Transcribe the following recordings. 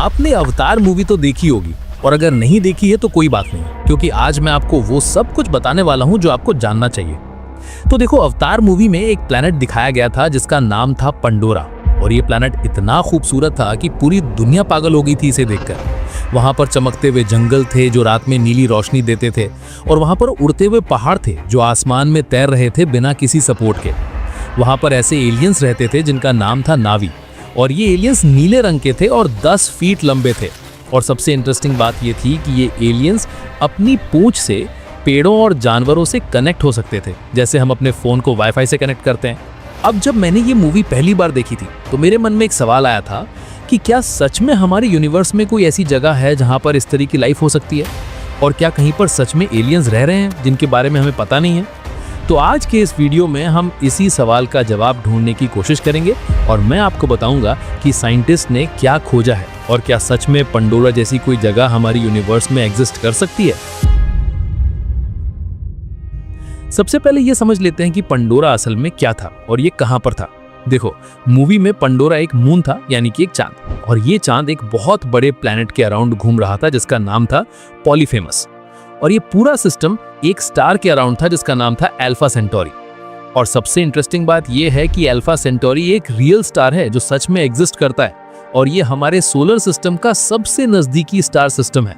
आपने Avatar movie तो देखी होगी, और अगर नहीं देखी है तो कोई बात नहीं, क्योंकि आज मैं आपको वो सब कुछ बताने वाला हूं जो आपको जानना चाहिए। तो देखो, अवतार मूवी में एक प्लैनेट दिखाया गया था जिसका नाम था पंडोरा, और ये प्लैनेट इतना खूबसूरत था कि पूरी दुनिया पागल हो गई थी इसे देखकर। वहां पर चमकते हुए जंगल थे जो रात में नीली रोशनी देते थे, और वहां पर उड़ते हुए पहाड़ थे जो आसमान में तैर रहे थे बिना किसी सपोर्ट के। वहां पर ऐसे एलियंस रहते थे जिनका नाम था नावी, और ये एलियंस नीले रंग के थे और 10 फीट लंबे थे। और सबसे इंटरेस्टिंग बात ये थी कि ये एलियंस अपनी पूंछ से पेड़ों और जानवरों से कनेक्ट हो सकते थे, जैसे हम अपने फोन को वाईफाई से कनेक्ट करते हैं। अब जब मैंने ये मूवी पहली बार देखी थी तो मेरे मन में एक सवाल आया था कि क्या सच में हमारे यूनिवर्स में कोई ऐसी जगह है जहां पर इस तरह की लाइफ हो सकती है, और क्या कहीं पर सच में एलियंस रह रहे हैं जिनके बारे में हमें पता नहीं है। तो आज के इस वीडियो में हम इसी सवाल का जवाब ढूंढने की कोशिश करेंगे, और मैं आपको बताऊंगा कि साइंटिस्ट ने क्या खोजा है और क्या सच में पंडोरा जैसी कोई जगह हमारी यूनिवर्स में एग्जिस्ट कर सकती है। सबसे पहले ये समझ लेते हैं कि पंडोरा असल में क्या था और ये कहां पर था। देखो, मूवी में पंडोरा एक मून था, यानी कि एक चांद, और ये चांद एक बहुत बड़े प्लैनेट के अराउंड घूम रहा था जिसका नाम था पॉलीफेमस, और ये पूरा सिस्टम एक स्टार के अराउंड था जिसका नाम था अल्फा सेंटोरी। और सबसे इंटरेस्टिंग बात यह है कि अल्फा सेंटोरी एक रियल स्टार है जो सच में एग्जिस्ट करता है, और ये हमारे सोलर सिस्टम का सबसे नजदीकी स्टार सिस्टम है।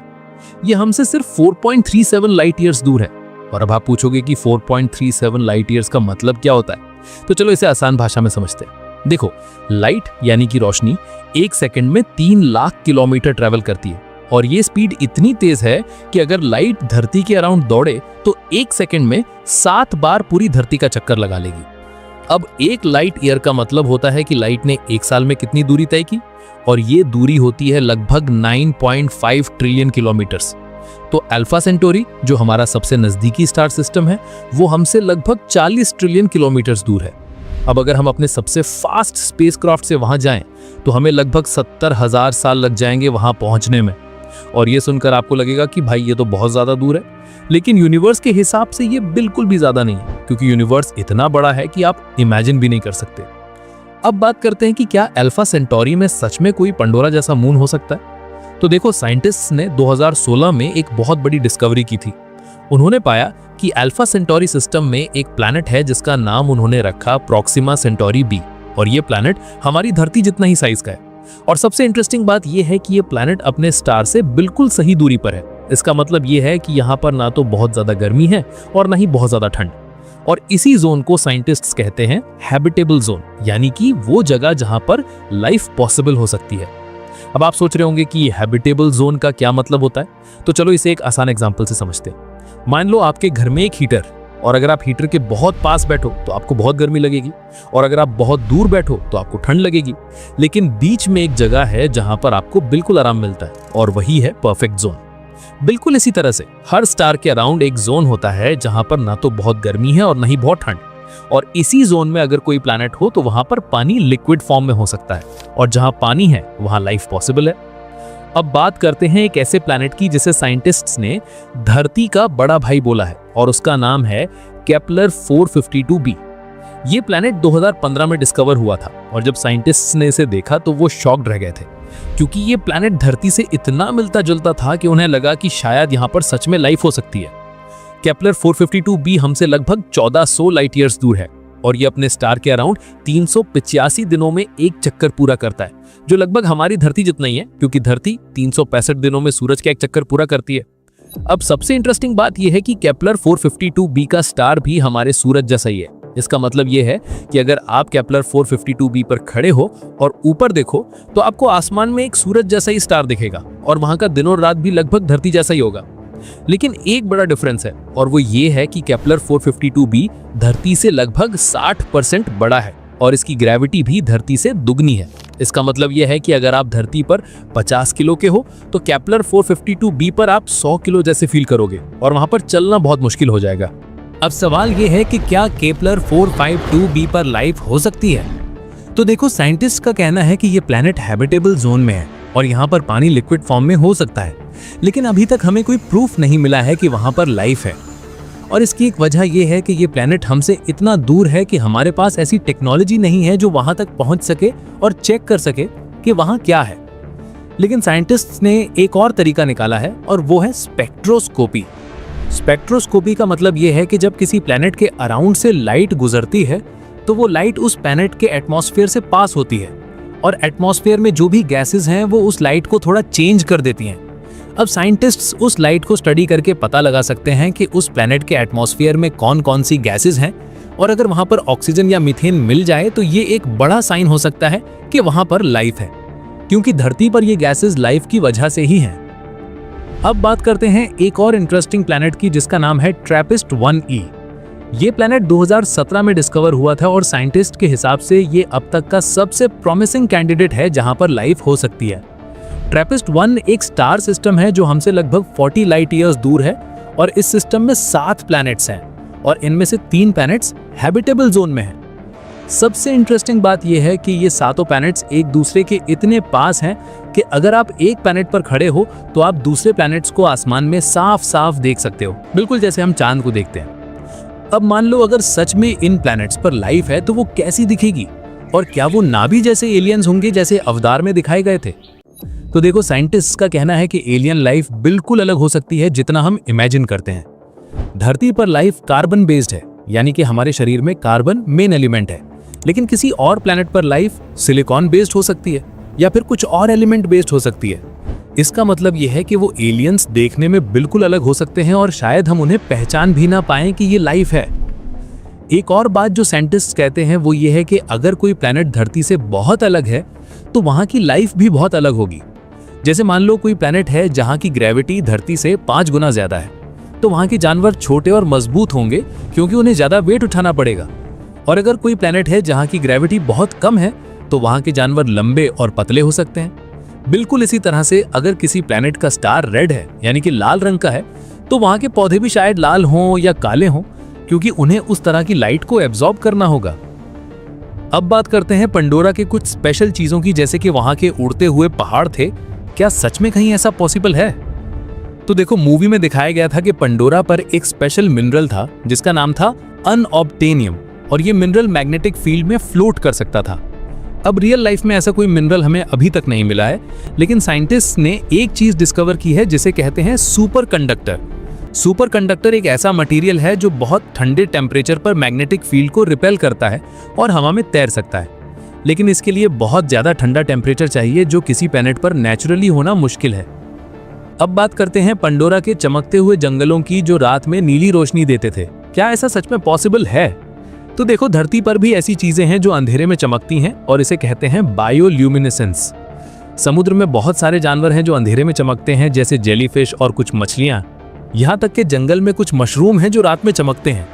ये हमसे सिर्फ 4.37 लाइट ईयर्स दूर है। और अब आप पूछोगे कि 4.37 लाइट ईयर्स का मतलब क्या होता है, तो चलो इसे आसान भाषा में समझते हैं। देखो, लाइट यानी कि रोशनी 1 सेकंड में 3 लाख किलोमीटर ट्रेवल करती है, और ये स्पीड इतनी तेज है कि अगर लाइट धरती के अराउंड दौड़े तो 1 सेकंड में 7 बार पूरी धरती का चक्कर लगा लेगी। अब 1 लाइट ईयर का मतलब होता है कि लाइट ने 1 साल में कितनी दूरी तय की, और ये दूरी होती है लगभग 9.5 ट्रिलियन किलोमीटर्स। तो अल्फा सेंटोरी, जो हमारा सबसे नजदीकी स्टार सिस्टम है, वो हमसे लगभग 40 ट्रिलियन किलोमीटर्स दूर है। अब अगर हम अपने सबसे फास्ट स्पेसक्राफ्ट से वहां जाएं तो हमें लगभग 70,000 साल लग जाएंगे वहां पहुंचने में। और ये सुनकर आपको लगेगा कि भाई ये तो बहुत ज्यादा दूर है, लेकिन यूनिवर्स के हिसाब से ये बिल्कुल भी ज्यादा नहीं है, क्योंकि यूनिवर्स इतना बड़ा है कि आप इमेजिन भी नहीं कर सकते। अब बात करते हैं कि क्या अल्फा सेंटोरी में सच में कोई पंडोरा जैसा मून हो सकता है। तो देखो, साइंटिस्ट्स ने 2016 में एक बहुत बड़ी डिस्कवरी की थी। उन्होंने पाया कि अल्फा सेंटोरी सिस्टम में एक प्लैनेट है जिसका नाम उन्होंने रखा प्रोक्सिमा सेंटोरी बी, और ये प्लैनेट हमारी धरती जितना ही साइज का है। और सबसे इंटरेस्टिंग बात यह है कि ये प्लैनेट अपने स्टार से बिल्कुल सही दूरी पर है। इसका मतलब ये है कि यहाँ पर ना तो बहुत ज्यादा गर्मी है और ना ही बहुत ज्यादा ठंड, और इसी जोन को साइंटिस्ट्स कहते हैं हैबिटेबल जोन, यानी कि वो जगह जहां पर लाइफ पॉसिबल हो सकती है। अब आप सोच रहे होंगे कि हैबिटेबल जोन का क्या मतलब होता है, तो चलो इसे एक आसान एग्जांपल से समझते हैं। मान लो आपके घर में एक हीटर, और अगर आप हीटर के बहुत पास बैठो तो आपको बहुत गर्मी लगेगी, और अगर आप बहुत दूर बैठो तो आपको ठंड लगेगी। लेकिन बीच में एक जगह है जहां पर आपको बिल्कुल आराम मिलता है, और वही है परफेक्ट जोन। बिल्कुल इसी तरह से हर स्टार के अराउंड एक जोन होता है जहां पर ना तो बहुत गर्मी है और ना ही बहुत ठंड, और इसी जोन में अगर कोई प्लैनेट हो तो वहां पर पानी लिक्विड फॉर्म में हो सकता है, और जहां पानी है वहां लाइफ पॉसिबल है। अब बात करते हैं एक ऐसे प्लैनेट की जिसे साइंटिस्ट्स ने धरती का बड़ा भाई बोला है, और उसका नाम है केपलर 452b। ये प्लैनेट 2015 में डिस्कवर हुआ था, और जब साइंटिस्ट्स ने इसे देखा तो वो शॉक्ड रह गए थे, क्योंकि ये प्लैनेट धरती से इतना मिलता जुलता था कि उन्हें लगा कि शायद यहाँ पर सच में लाइफ हो सकती है। केपलर 452b हमसे लगभग 1400 लाइट ईयर्स दूर है, और ये अपने स्टार के अराउंड 385 दिनों में एक चक्कर पूरा करता है, जो लगभग हमारी धरती जितना ही है, क्योंकि धरती 365 दिनों में सूरज का एक चक्कर पूरा करती है। अब सबसे इंटरेस्टिंग बात यह है कि केपलर 452b का स्टार भी हमारे सूरज जैसा ही है। इसका मतलब यह है कि अगर आप केपलर 452b पर खड़े हो और ऊपर देखो तो आपको आसमान में एक सूरज जैसा ही स्टार दिखेगा, और वहां का दिन और रात भी लगभग धरती जैसा ही होगा। लेकिन एक बड़ा डिफरेंस है, और वो ये है कि केपलर 452b धरती से लगभग 60% बड़ा है, और इसकी ग्रेविटी भी धरती से दुगनी है। इसका मतलब यह है कि अगर आप धरती पर 50 किलो के हो तो केपलर 452b पर आप 100 किलो जैसे फील करोगे, और वहां पर चलना बहुत मुश्किल हो जाएगा। अब सवाल यह है कि क्या केपलर 452b पर लाइफ हो सकती है। तो देखो, साइंटिस्ट का कहना है कि ये प्लैनेट हैबिटेबल जोन में है, और यहाँ पर पानी लिक्विड फॉर्म में हो सकता है, लेकिन अभी तक हमें कोई प्रूफ नहीं मिला है कि वहां पर लाइफ है। और इसकी एक वजह यह है कि ये प्लैनेट हमसे इतना दूर है कि हमारे पास ऐसी टेक्नोलॉजी नहीं है जो वहां तक पहुंच सके और चेक कर सके कि वहां क्या है। लेकिन साइंटिस्ट्स ने एक और तरीका निकाला है और वो है स्पेक्ट्रोस्कोपी। स्पेक्ट्रोस्कोपी का मतलब ये है कि जब किसी प्लैनेट के अराउंड से लाइट गुजरती है तो वो लाइट उस प्लैनेट के एटमॉस्फेयर से पास होती है और एटमॉस्फेयर में जो भी गैसेस हैं वो उस लाइट को थोड़ा चेंज कर देती हैं। अब साइंटिस्ट्स उस लाइट को स्टडी करके पता लगा सकते हैं कि उस प्लैनेट के एटमॉस्फेयर में कौन कौन सी गैसेस हैं और अगर वहां पर ऑक्सीजन या मीथेन मिल जाए तो ये एक बड़ा साइन हो सकता है कि वहां पर लाइफ है, क्योंकि धरती पर ये गैसेस लाइफ की वजह से ही हैं। अब बात करते हैं एक और इंटरेस्टिंग प्लैनेट की जिसका नाम है ट्रैपिस्ट 1e। ये प्लैनेट 2017 में डिस्कवर हुआ था और साइंटिस्ट के हिसाब से ये अब तक का सबसे प्रॉमिसिंग कैंडिडेट है जहां पर लाइफ हो सकती है। ट्रैपिस्ट 1 एक स्टार सिस्टम है जो हमसे लगभग 40 लाइट ईयर्स दूर है और इस सिस्टम में 7 प्लैनेट्स हैं और इनमें से 3 प्लैनेट्स हैबिटेबल जोन में हैं। सबसे इंटरेस्टिंग बात यह है कि ये सातों प्लैनेट्स एक दूसरे के इतने पास हैं कि अगर आप एक प्लैनेट पर खड़े हो तो आप दूसरे प्लैनेट्स को आसमान में साफ साफ देख सकते हो, बिल्कुल जैसे हम चांद को देखते हैं। अब मान लो अगर सच में इन प्लैनेट्स पर लाइफ है तो वो कैसी दिखेगी और क्या वो नाभी जैसे एलियंस होंगे जैसे अवतार में दिखाए गए थे? तो देखो, साइंटिस्ट्स का कहना है कि एलियन लाइफ बिल्कुल अलग हो सकती है जितना हम इमेजिन करते हैं। धरती पर लाइफ कार्बन बेस्ड है, यानी कि हमारे शरीर में कार्बन मेन एलिमेंट है, लेकिन किसी और प्लैनेट पर लाइफ सिलिकॉन बेस्ड हो सकती है या फिर कुछ और एलिमेंट बेस्ड हो सकती है। इसका मतलब यह है कि वो एलियंस देखने में बिल्कुल अलग हो सकते हैं और शायद हम उन्हें पहचान भी ना पाएं कि ये लाइफ है। एक और बात जो साइंटिस्ट कहते हैं वो ये है कि अगर कोई प्लैनेट धरती से बहुत अलग है तो वहां की लाइफ भी बहुत अलग होगी। जैसे मान लो कोई प्लैनेट है जहां की ग्रेविटी धरती से 5 गुना ज्यादा है, तो वहां के जानवर छोटे और मजबूत होंगे क्योंकि उन्हें ज्यादा वेट उठाना पड़ेगा। और अगर कोई प्लैनेट है जहां की ग्रेविटी बहुत कम है तो वहां के जानवर लंबे और पतले हो सकते हैं। बिल्कुल इसी तरह से अगर किसी प्लैनेट का स्टार रेड है, यानी कि लाल रंग का है, तो वहां के पौधे भी शायद लाल हों या काले हों, क्योंकि उन्हें उस तरह की लाइट को एब्जॉर्ब करना होगा। अब बात करते हैं पंडोरा के कुछ स्पेशल चीजों की, जैसे कि वहां के उड़ते हुए पहाड़ थे। क्या सच में कहीं ऐसा पॉसिबल है? तो देखो, मूवी में दिखाया गया था कि पंडोरा पर एक स्पेशल मिनरल था जिसका नाम था अनऑब्टेनियम और ये मिनरल मैग्नेटिक फील्ड में फ्लोट कर सकता था। अब रियल लाइफ में ऐसा कोई मिनरल हमें अभी तक नहीं मिला है, लेकिन साइंटिस्ट ने एक चीज डिस्कवर की है जिसे कहते हैं सुपर कंडक्टर। सुपर कंडक्टर एक ऐसा मटेरियल है जो बहुत ठंडे टेम्परेचर पर मैग्नेटिक फील्ड को रिपेल करता है और हवा में तैर सकता है, लेकिन इसके लिए बहुत ज्यादा ठंडा टेम्परेचर चाहिए जो किसी प्लैनेट पर नेचुरली होना मुश्किल है। अब बात करते हैं पंडोरा के चमकते हुए जंगलों की जो रात में नीली रोशनी देते थे। क्या ऐसा सच में पॉसिबल है? तो देखो, धरती पर भी ऐसी चीजें हैं जो अंधेरे में चमकती हैं और इसे कहते हैं बायोल्यूमिनेसेंस। समुद्र में बहुत सारे जानवर हैं जो अंधेरे में चमकते हैं, जैसे जेलीफिश और कुछ मछलियां। यहाँ तक कि जंगल में कुछ मशरूम हैं जो रात में चमकते हैं।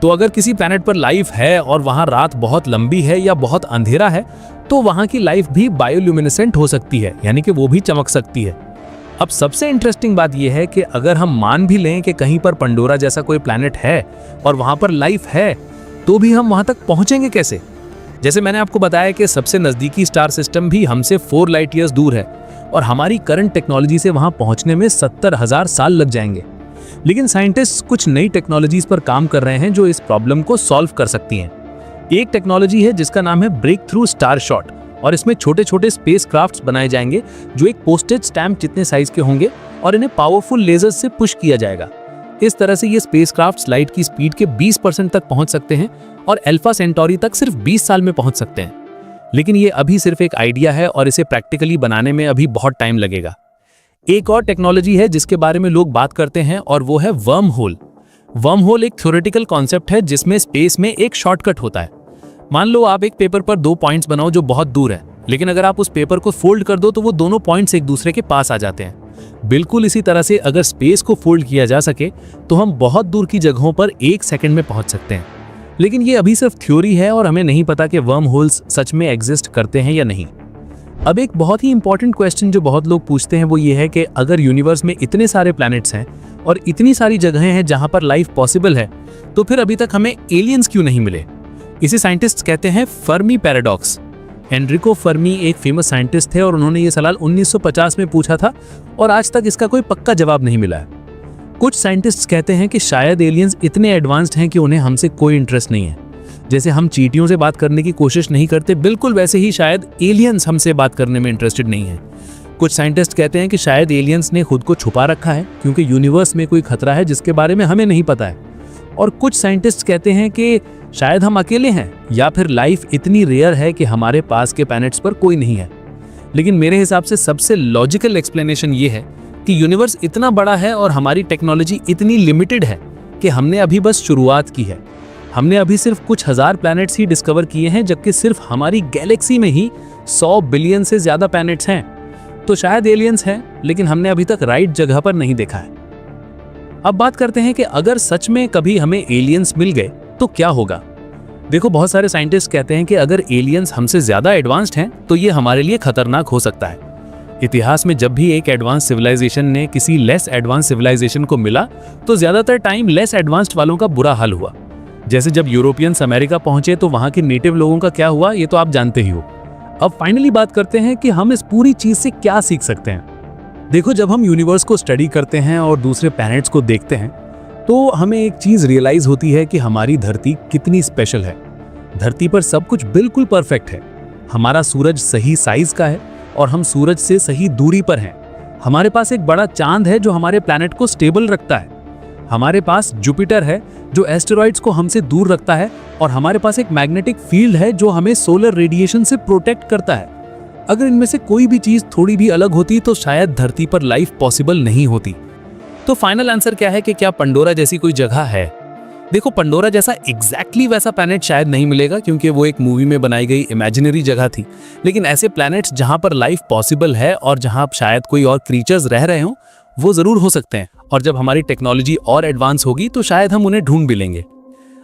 तो अगर किसी प्लैनेट पर लाइफ है और वहां रात बहुत लंबी है या बहुत अंधेरा है तो वहां की लाइफ भी बायोल्यूमिनेसेंट हो सकती है, यानी कि वो भी चमक सकती है। अब सबसे इंटरेस्टिंग बात यह है कि अगर हम मान भी लें कि कहीं पर पंडोरा जैसा कोई प्लैनेट है और वहां पर लाइफ है, तो भी हम वहां तक पहुंचेंगे कैसे? जैसे मैंने आपको बताया कि सबसे नजदीकी स्टार सिस्टम भी हमसे 4 लाइट ईयर्स दूर है और हमारी करंट टेक्नोलॉजी से वहां पहुंचने में 70,000 साल लग जाएंगे। लेकिन साइंटिस्ट कुछ नई टेक्नोलॉजीज पर काम कर रहे हैं जो इस प्रॉब्लम को सॉल्व कर सकती हैं। एक टेक्नोलॉजी है जिसका नाम है ब्रेक थ्रू स्टार शॉट और इसमें छोटे छोटे स्पेस क्राफ्ट्स बनाए जाएंगे जो एक पोस्टेज स्टैम्प जितने साइज के होंगे और इन्हें पावरफुल लेजर्स से पुश किया जाएगा। इस तरह से ये स्पेस क्राफ्ट्स लाइट की स्पीड के 20% तक पहुंच सकते हैं और अल्फा सेंटोरी तक सिर्फ 20 साल में पहुंच सकते हैं। लेकिन ये अभी सिर्फ एक आइडिया है और इसे प्रैक्टिकली बनाने में अभी बहुत टाइम लगेगा। एक और टेक्नोलॉजी है जिसके बारे में लोग बात करते हैं और वो है वर्म होल। वर्म होल एक थ्योरेटिकल कॉन्सेप्ट है जिसमें स्पेस में एक शॉर्टकट होता है। मान लो आप एक पेपर पर 2 पॉइंट्स बनाओ जो बहुत दूर है, लेकिन अगर आप उस पेपर को फोल्ड कर दो तो वो दोनों पॉइंट्स एक दूसरे के पास आ जाते हैं। बिल्कुल इसी तरह से अगर स्पेस को फोल्ड किया जा सके तो हम बहुत दूर की जगहों पर 1 सेकंड में पहुंच सकते हैं। लेकिन ये अभी सिर्फ थ्योरी है और हमें नहीं पता कि वर्म होल्स सच में एग्जिस्ट करते हैं या नहीं। अब एक बहुत ही इंपॉर्टेंट क्वेश्चन जो बहुत लोग पूछते हैं वो ये है कि अगर यूनिवर्स में इतने सारे प्लैनेट्स हैं और इतनी सारी जगहें हैं जहां पर लाइफ पॉसिबल है, तो फिर अभी तक हमें एलियंस क्यों नहीं मिले? इसे साइंटिस्ट कहते हैं फर्मी पैराडॉक्स। एनरिको फर्मी एक फेमस साइंटिस्ट थे और उन्होंने ये सवाल 1950 में पूछा था और आज तक इसका कोई पक्का जवाब नहीं मिला है। कुछ साइंटिस्ट्स कहते हैं कि शायद एलियंस इतने एडवांस्ड हैं कि उन्हें हमसे कोई इंटरेस्ट नहीं है। जैसे हम चींटियों से बात करने की कोशिश नहीं करते, बिल्कुल वैसे ही शायद एलियंस हमसे बात करने में इंटरेस्टेड नहीं है। कुछ साइंटिस्ट कहते हैं कि शायद एलियंस ने खुद को छुपा रखा है क्योंकि यूनिवर्स में कोई खतरा है जिसके बारे में हमें नहीं पता है। और कुछ साइंटिस्ट कहते हैं कि शायद हम अकेले हैं या फिर लाइफ इतनी रेयर है कि हमारे पास के प्लैनेट्स पर कोई नहीं है। लेकिन मेरे हिसाब से सबसे लॉजिकल एक्सप्लेनेशन ये है कि यूनिवर्स इतना बड़ा है और हमारी टेक्नोलॉजी इतनी लिमिटेड है कि हमने अभी बस शुरुआत की है। हमने अभी सिर्फ कुछ हजार प्लैनेट्स ही डिस्कवर किए हैं, जबकि सिर्फ हमारी गैलेक्सी में ही 100 बिलियन से ज्यादा प्लैनेट्स हैं। तो शायद एलियंस हैं, लेकिन हमने अभी तक राइट जगह पर नहीं देखा है। अब बात करते हैं कि अगर सच में कभी हमें एलियंस मिल गए तो क्या होगा। देखो, बहुत सारे साइंटिस्ट कहते हैं कि अगर एलियंस हमसे ज्यादा एडवांस्ड हैं तो ये हमारे लिए खतरनाक हो सकता है। इतिहास में जब भी एक एडवांस सिविलाइजेशन ने किसी लेस एडवांस सिविलाइजेशन को मिला तो ज्यादातर टाइम लेस एडवांस्ड वालों का बुरा हाल हुआ। जैसे जब यूरोपियंस अमेरिका पहुंचे तो वहां के नेटिव लोगों का क्या हुआ, ये तो आप जानते ही हो। अब फाइनली बात करते हैं कि हम इस पूरी चीज से क्या सीख सकते हैं। देखो, जब हम यूनिवर्स को स्टडी करते हैं और दूसरे प्लैनेट्स को देखते हैं तो हमें एक चीज रियलाइज होती है कि हमारी धरती कितनी स्पेशल है। धरती पर सब कुछ बिल्कुल परफेक्ट है। हमारा सूरज सही साइज का है और हम सूरज से सही दूरी पर हैं। हमारे पास एक बड़ा चांद है जो हमारे प्लैनेट को स्टेबल रखता है। हमारे पास जुपिटर है जो एस्टेरॉइड्स को हमसे दूर रखता है, और हमारे पास एक मैग्नेटिक फील्ड है जो हमें सोलर रेडिएशन से प्रोटेक्ट करता है। अगर इनमें से कोई भी चीज थोड़ी भी अलग होती तो शायद धरती पर लाइफ पॉसिबल नहीं होती। तो फाइनल आंसर क्या है कि क्या पंडोरा जैसी कोई जगह है? देखो, पंडोरा जैसा एग्जैक्टली वैसा प्लैनेट शायद नहीं मिलेगा क्योंकि वो एक मूवी में बनाई गई इमेजिनरी जगह थी। लेकिन ऐसे प्लैनेट्स जहां पर लाइफ पॉसिबल है और जहां शायद कोई और क्रीचर्स रह रहे हो, वो जरूर हो सकते हैं। और जब हमारी टेक्नोलॉजी और एडवांस होगी तो शायद हम उन्हें ढूंढ भी लेंगे।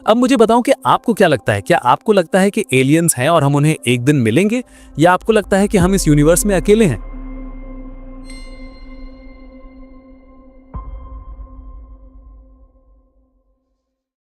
अब मुझे बताओ कि आपको क्या लगता है? क्या आपको लगता है कि एलियंस हैं और हम उन्हें एक दिन मिलेंगे, या आपको लगता है कि हम इस यूनिवर्स में अकेले हैं?